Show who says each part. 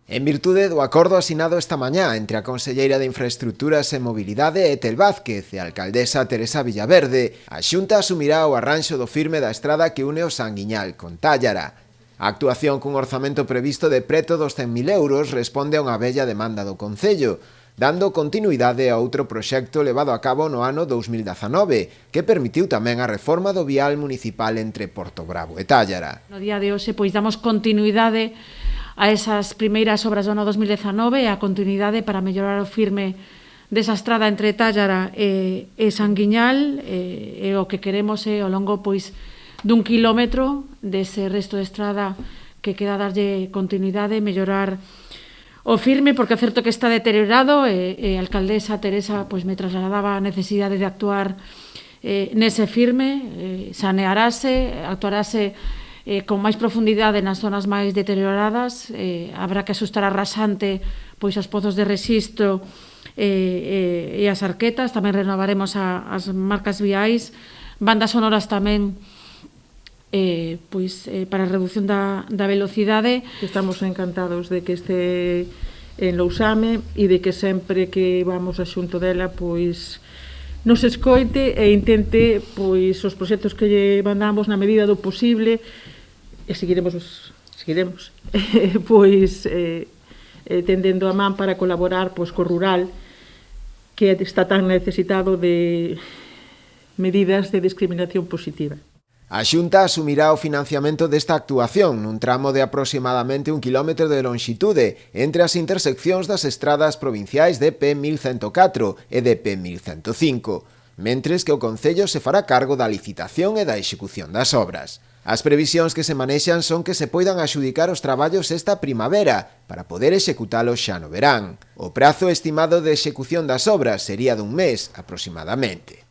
Speaker 1: En virtude do acordo asinado esta mañá entre a conselleira de Infraestructuras e Mobilidade Etel Vázquez e a alcaldesa Teresa Villaverde, a Xunta asumirá o arranxo do firme da estrada que une o Sanguiñal con Tállara. A actuación cun orzamento previsto de preto dos 100.000 euros responde a unha bella demanda do Concello, dando continuidade a outro proxecto levado a cabo no ano 2019, que permitiu tamén a reforma do vial municipal entre Portobravo e Tállara.
Speaker 2: No día de hoxe, pois, damos continuidade a esas primeiras obras do ano 2019 e a continuidade para mellorar o firme desa estrada entre Tállara e Sanguiñal, e o que queremos é ao longo pois dun quilómetro dese resto de estrada que queda darlle continuidade e mellorar o firme, porque é certo que está deteriorado e a alcaldesa Teresa pois me trasladaba a necesidade de actuar nese firme, sanearase, actuarase con máis profundidade nas zonas máis deterioradas, habrá que asustar a rasante pois os pozos de rexistro e as arquetas, tamén renovaremos as marcas viais, bandas sonoras tamén para a reducción da velocidade.
Speaker 3: Estamos encantados de que este en Lousame e de que sempre que vamos a xunto dela pois nos escoite e intente pois os proxectos que lle mandamos na medida do posible e seguiremos pois tendendo a man para colaborar pois co rural que está tan necesitado de medidas de discriminación positiva.
Speaker 1: A Xunta asumirá o financiamento desta actuación nun tramo de aproximadamente 1 quilómetro de lonxitude entre as interseccións das estradas provinciais de P1104 e de P1105, mentres que o Concello se fará cargo da licitación e da execución das obras. As previsións que se manexan son que se poidan axudicar os traballos esta primavera para poder executalos xa no verán. O prazo estimado de execución das obras sería dun mes aproximadamente.